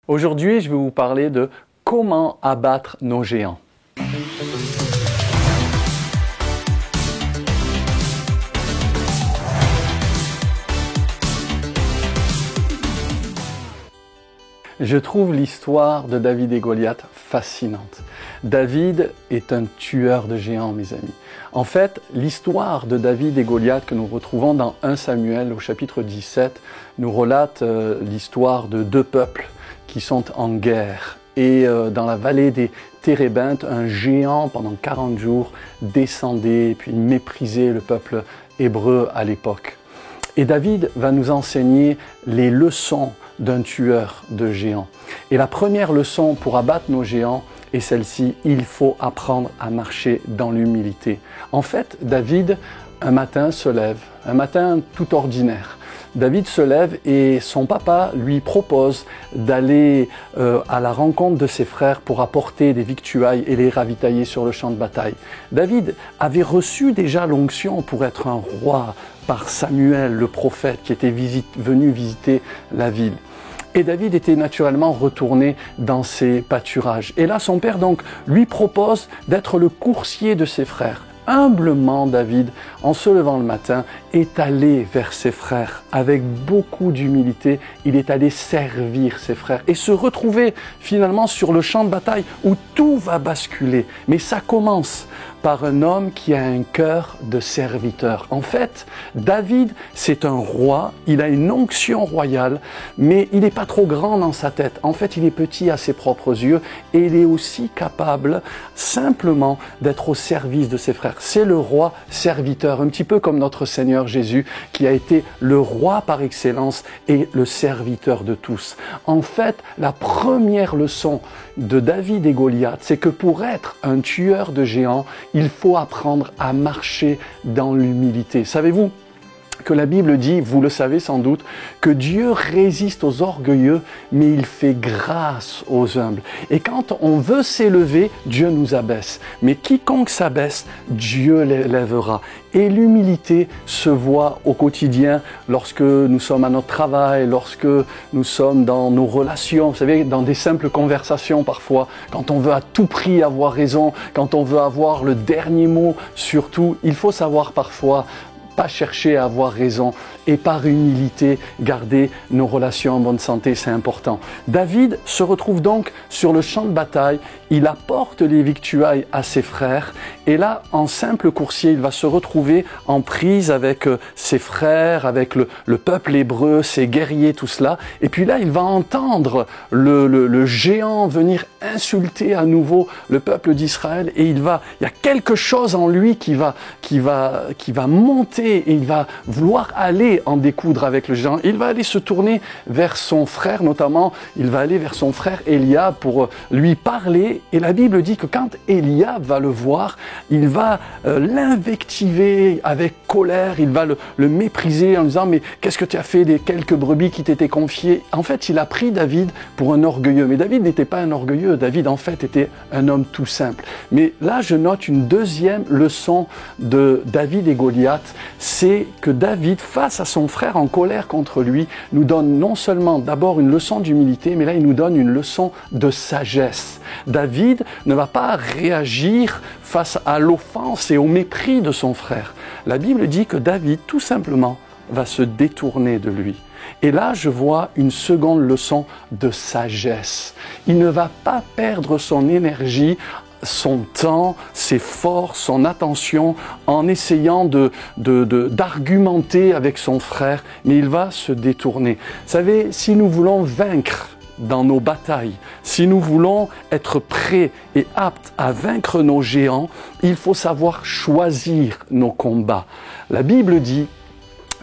Aujourd'hui, je vais vous parler de comment abattre nos géants. Je trouve l'histoire de David et Goliath fascinante. David est un tueur de géants, mes amis. En fait, l'histoire de David et Goliath que nous retrouvons dans 1 Samuel au chapitre 17 nous relate l'histoire de deux peuples qui sont en guerre. Et dans la vallée des Térébintes, un géant pendant 40 jours descendait et puis méprisait le peuple hébreu à l'époque. Et David va nous enseigner les leçons d'un tueur de géants. Et la première leçon pour abattre nos géants est celle-ci: il faut apprendre à marcher dans l'humilité. En fait, David, un matin, se lève, un matin tout ordinaire. David se lève et son papa lui propose d'aller à la rencontre de ses frères pour apporter des victuailles et les ravitailler sur le champ de bataille. David avait reçu déjà l'onction pour être un roi par Samuel, le prophète, qui était venu visiter la ville. Et David était naturellement retourné dans ses pâturages. Et là, son père donc lui propose d'être le coursier de ses frères. Humblement, David, en se levant le matin, est allé vers ses frères. Avec beaucoup d'humilité, il est allé servir ses frères et se retrouver finalement sur le champ de bataille où tout va basculer. Mais ça commence par un homme qui a un cœur de serviteur. En fait, David, c'est un roi, il a une onction royale, mais il n'est pas trop grand dans sa tête. En fait, il est petit à ses propres yeux et il est aussi capable simplement d'être au service de ses frères. C'est le roi serviteur, un petit peu comme notre Seigneur Jésus, qui a été le roi par excellence et le serviteur de tous. En fait, la première leçon de David et Goliath, c'est que pour être un tueur de géants, il faut apprendre à marcher dans l'humilité. Savez-vous que la Bible dit, vous le savez sans doute, que Dieu résiste aux orgueilleux, mais il fait grâce aux humbles. Et quand on veut s'élever, Dieu nous abaisse. Mais quiconque s'abaisse, Dieu l'élèvera. Et l'humilité se voit au quotidien lorsque nous sommes à notre travail, lorsque nous sommes dans nos relations, vous savez, dans des simples conversations parfois, quand on veut à tout prix avoir raison, quand on veut avoir le dernier mot, surtout, il faut savoir parfois pas chercher à avoir raison et par humilité garder nos relations en bonne santé, c'est important. David se retrouve donc sur le champ de bataille, il apporte les victuailles à ses frères et là, en simple coursier, il va se retrouver en prise avec ses frères, avec le peuple hébreu, ses guerriers, tout cela. Et puis là, il va entendre le géant venir insulter à nouveau le peuple d'Israël et il y a quelque chose en lui qui va monter et il va vouloir aller en découdre avec le géant. Il va aller se tourner vers son frère, notamment, il va aller vers son frère Eliab pour lui parler. Et la Bible dit que quand Eliab va le voir, il va l'invectiver avec colère, il va le mépriser en lui disant « Mais qu'est-ce que tu as fait des quelques brebis qui t'étaient confiées ?» En fait, il a pris David pour un orgueilleux. Mais David n'était pas un orgueilleux, David en fait était un homme tout simple. Mais là, je note une deuxième leçon de David et Goliath, c'est que David, face à son frère en colère contre lui, nous donne non seulement d'abord une leçon d'humilité, mais là il nous donne une leçon de sagesse. David ne va pas réagir face à l'offense et au mépris de son frère. La Bible dit que David, tout simplement, va se détourner de lui. Et là, je vois une seconde leçon de sagesse. Il ne va pas perdre son énergie, son temps, ses forces, son attention en essayant d'argumenter avec son frère, mais il va se détourner. Vous savez, si nous voulons vaincre dans nos batailles, si nous voulons être prêts et aptes à vaincre nos géants, il faut savoir choisir nos combats. La Bible dit,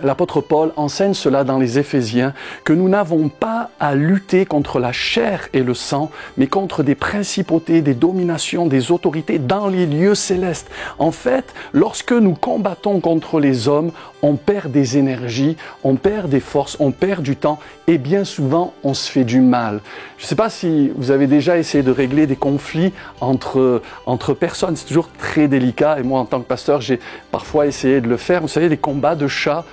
l'apôtre Paul enseigne cela dans les Éphésiens, que nous n'avons pas à lutter contre la chair et le sang, mais contre des principautés, des dominations, des autorités dans les lieux célestes. En fait, lorsque nous combattons contre les hommes, on perd des énergies, on perd des forces, on perd du temps et bien souvent on se fait du mal. Je ne sais pas si vous avez déjà essayé de régler des conflits entre personnes, c'est toujours très délicat et moi en tant que pasteur j'ai parfois essayé de le faire. Vous savez, les combats de chats,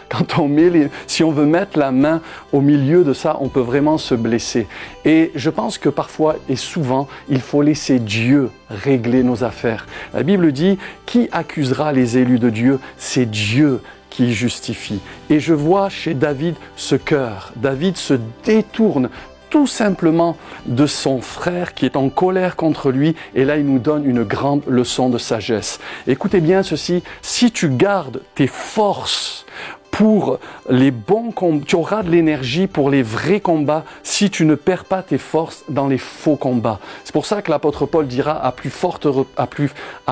si on veut mettre la main au milieu de ça, on peut vraiment se blesser. Et je pense que parfois et souvent, il faut laisser Dieu régler nos affaires. La Bible dit, qui accusera les élus de Dieu? C'est Dieu qui justifie. Et je vois chez David ce cœur. David se détourne tout simplement de son frère qui est en colère contre lui, et là il nous donne une grande leçon de sagesse. Écoutez bien ceci, si tu gardes tes forces pour les bons combats, tu auras de l'énergie pour les vrais combats si tu ne perds pas tes forces dans les faux combats. C'est pour ça que l'apôtre Paul dira à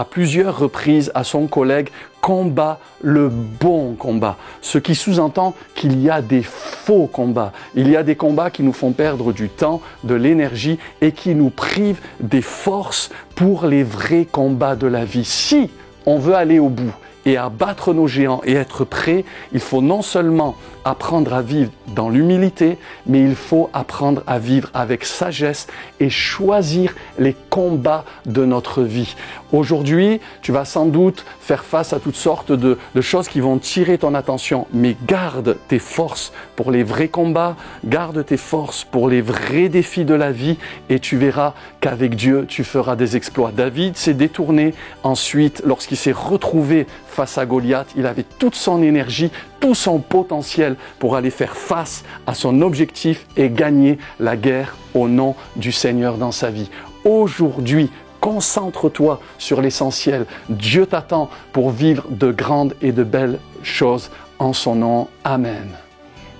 plusieurs reprises à son collègue, combat le bon combat. Ce qui sous-entend qu'il y a des faux combats. Il y a des combats qui nous font perdre du temps, de l'énergie et qui nous privent des forces pour les vrais combats de la vie. Si on veut aller au bout et abattre nos géants et être prêt, il faut non seulement apprendre à vivre dans l'humilité, mais il faut apprendre à vivre avec sagesse et choisir les combats de notre vie. Aujourd'hui, tu vas sans doute faire face à toutes sortes de choses qui vont tirer ton attention, mais garde tes forces pour les vrais combats, garde tes forces pour les vrais défis de la vie et tu verras qu'avec Dieu, tu feras des exploits. David s'est détourné ensuite lorsqu'il s'est retrouvé face à Goliath. Il avait toute son énergie, tout son potentiel pour aller faire face à son objectif et gagner la guerre au nom du Seigneur dans sa vie. Aujourd'hui, concentre-toi sur l'essentiel. Dieu t'attend pour vivre de grandes et de belles choses en son nom. Amen.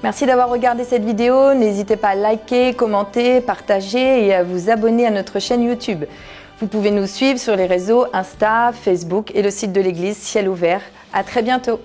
Merci d'avoir regardé cette vidéo. N'hésitez pas à liker, commenter, partager et à vous abonner à notre chaîne YouTube. Vous pouvez nous suivre sur les réseaux Insta, Facebook et le site de l'église Ciel Ouvert. À très bientôt.